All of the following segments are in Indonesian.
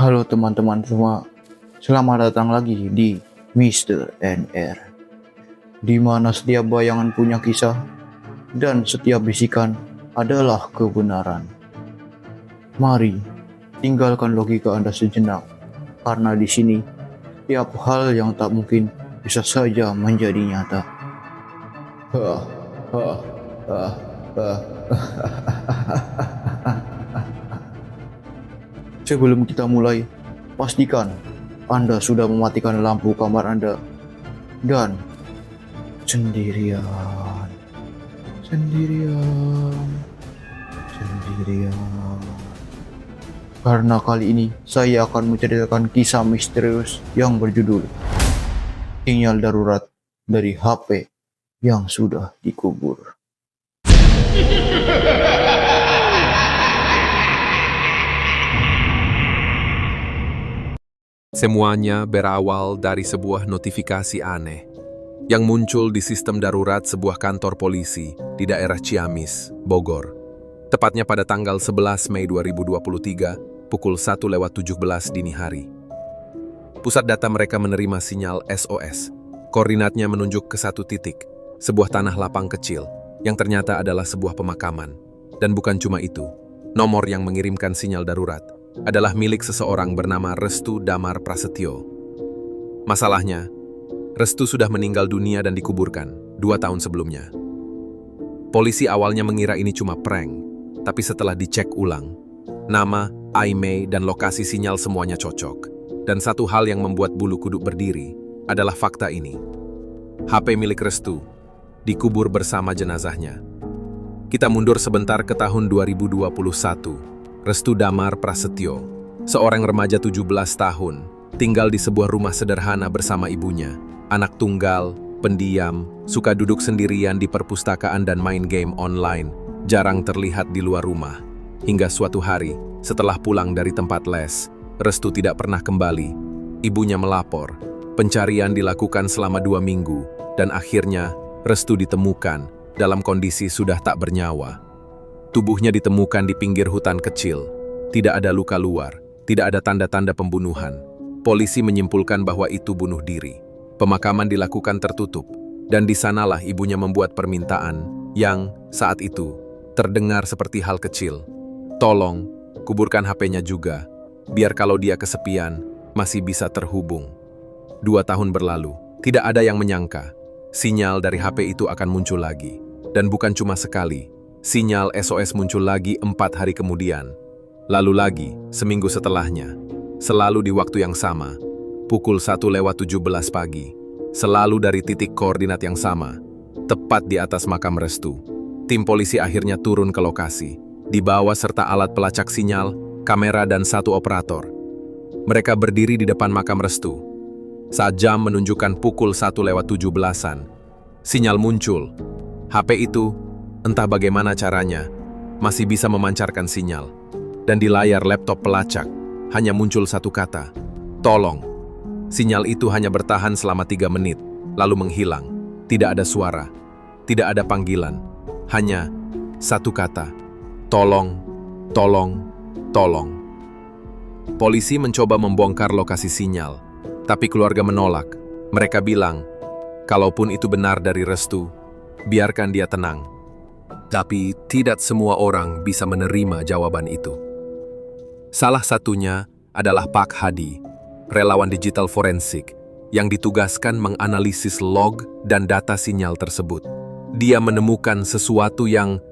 Halo teman-teman semua, selamat datang lagi di Mr. NR, di mana setiap bayangan punya kisah dan setiap bisikan adalah kebenaran. Mari tinggalkan logika Anda sejenak, karena di sini setiap hal yang tak mungkin bisa saja menjadi nyata. Hah, hah, hah, hah. Sebelum kita mulai, pastikan Anda sudah mematikan lampu kamar Anda dan sendirian, sendirian, sendirian. Karena kali ini saya akan menceritakan kisah misterius yang berjudul Sinyal Darurat dari HP yang sudah dikubur. Semuanya berawal dari sebuah notifikasi aneh yang muncul di sistem darurat sebuah kantor polisi di daerah Ciamis, Bogor. Tepatnya pada tanggal 11 Mei 2023, pukul 1:17 dini hari. Pusat data mereka menerima sinyal SOS. Koordinatnya menunjuk ke satu titik, sebuah tanah lapang kecil, yang ternyata adalah sebuah pemakaman. Dan bukan cuma itu, nomor yang mengirimkan sinyal darurat adalah milik seseorang bernama Restu Damar Prasetyo. Masalahnya, Restu sudah meninggal dunia dan dikuburkan 2 tahun sebelumnya. Polisi awalnya mengira ini cuma prank, tapi setelah dicek ulang, nama, IMEI, dan lokasi sinyal semuanya cocok. Dan satu hal yang membuat bulu kuduk berdiri adalah fakta ini. HP milik Restu dikubur bersama jenazahnya. Kita mundur sebentar ke tahun 2021. Restu Damar Prasetyo, seorang remaja 17 tahun, tinggal di sebuah rumah sederhana bersama ibunya. Anak tunggal, pendiam, suka duduk sendirian di perpustakaan dan main game online, jarang terlihat di luar rumah. Hingga suatu hari, setelah pulang dari tempat les, Restu tidak pernah kembali. Ibunya melapor. Pencarian dilakukan selama 2 minggu, dan akhirnya Restu ditemukan dalam kondisi sudah tak bernyawa. Tubuhnya ditemukan di pinggir hutan kecil. Tidak ada luka luar, tidak ada tanda-tanda pembunuhan. Polisi menyimpulkan bahwa itu bunuh diri. Pemakaman dilakukan tertutup, dan di sanalah ibunya membuat permintaan yang saat itu terdengar seperti hal kecil. Tolong, kuburkan HP-nya juga, biar kalau dia kesepian, masih bisa terhubung. 2 tahun berlalu, tidak ada yang menyangka sinyal dari HP itu akan muncul lagi. Dan bukan cuma sekali. Sinyal SOS muncul lagi 4 hari kemudian. Lalu lagi, seminggu setelahnya. Selalu di waktu yang sama, pukul 1:17 pagi. Selalu dari titik koordinat yang sama, tepat di atas makam Restu. Tim polisi akhirnya turun ke lokasi, dibawa serta alat pelacak sinyal, kamera, dan 1 operator. Mereka berdiri di depan makam Restu. Saat jam menunjukkan pukul 1:17-an, sinyal muncul. HP itu, entah bagaimana caranya, masih bisa memancarkan sinyal. Dan di layar laptop pelacak, hanya muncul satu kata, tolong. Sinyal itu hanya bertahan selama 3 menit, lalu menghilang. Tidak ada suara, tidak ada panggilan, hanya satu kata, tolong, tolong, tolong. Polisi mencoba membongkar lokasi sinyal, tapi keluarga menolak. Mereka bilang, kalaupun itu benar dari Restu, biarkan dia tenang. Tapi tidak semua orang bisa menerima jawaban itu. Salah satunya adalah Pak Hadi, relawan digital forensik yang ditugaskan menganalisis log dan data sinyal tersebut. Dia menemukan sesuatu yang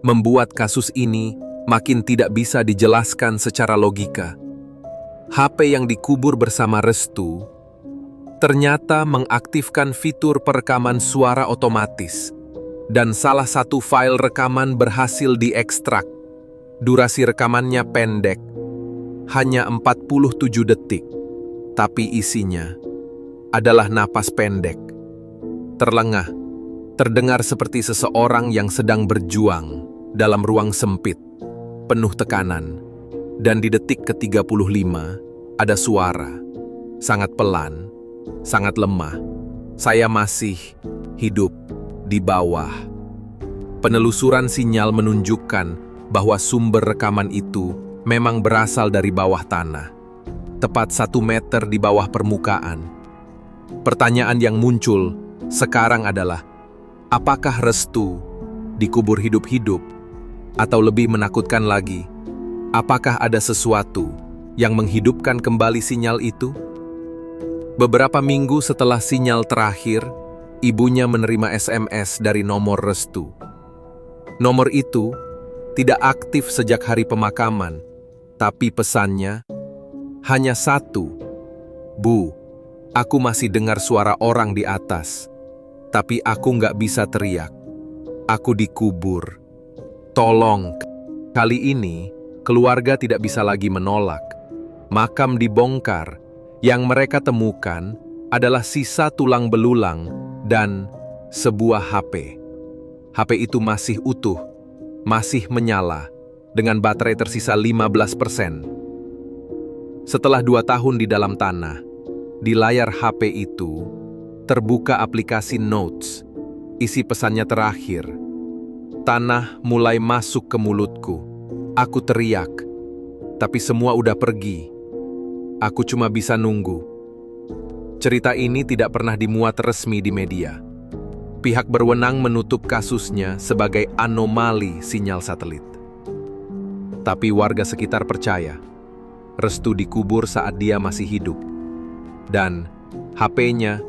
membuat kasus ini makin tidak bisa dijelaskan secara logika. HP yang dikubur bersama Restu ternyata mengaktifkan fitur perekaman suara otomatis. Dan salah satu file rekaman berhasil diekstrak. Durasi rekamannya pendek, hanya 47 detik, tapi isinya adalah napas pendek, terlengah, terdengar seperti seseorang yang sedang berjuang dalam ruang sempit, penuh tekanan. Dan di detik ke-35 ada suara, sangat pelan, sangat lemah, saya masih hidup di bawah. Penelusuran sinyal menunjukkan bahwa sumber rekaman itu memang berasal dari bawah tanah. tepat 1 meter di bawah permukaan. Pertanyaan yang muncul sekarang adalah, apakah Restu dikubur hidup-hidup? Atau lebih menakutkan lagi, apakah ada sesuatu yang menghidupkan kembali sinyal itu? Beberapa minggu setelah sinyal terakhir, ibunya menerima SMS dari nomor Restu. Nomor itu tidak aktif sejak hari pemakaman, tapi pesannya hanya satu. Bu, aku masih dengar suara orang di atas, tapi aku nggak bisa teriak. Aku dikubur. Tolong. Kali ini, keluarga tidak bisa lagi menolak. Makam dibongkar. Yang mereka temukan adalah sisa tulang belulang dan sebuah HP. HP itu masih utuh, masih menyala, dengan baterai tersisa 15%. Setelah 2 tahun di dalam tanah, di layar HP itu, terbuka aplikasi Notes. Isi pesannya terakhir. Tanah mulai masuk ke mulutku. Aku teriak, tapi semua udah pergi. Aku cuma bisa nunggu. Cerita ini tidak pernah dimuat resmi di media. Pihak berwenang menutup kasusnya sebagai anomali sinyal satelit. Tapi warga sekitar percaya, Restu dikubur saat dia masih hidup. Dan HP-nya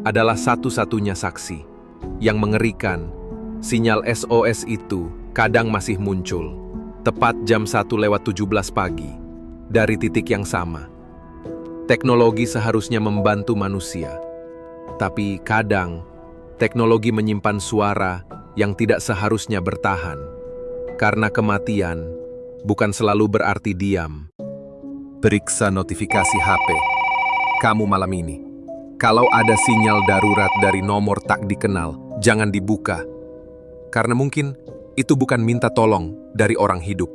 adalah satu-satunya saksi. Yang mengerikan, sinyal SOS itu kadang masih muncul, tepat jam 1:17 pagi, dari titik yang sama. Teknologi seharusnya membantu manusia, tapi kadang teknologi menyimpan suara yang tidak seharusnya bertahan. Karena kematian bukan selalu berarti diam. Periksa notifikasi HP kamu malam ini. Kalau ada sinyal darurat dari nomor tak dikenal, jangan dibuka. Karena mungkin itu bukan minta tolong dari orang hidup.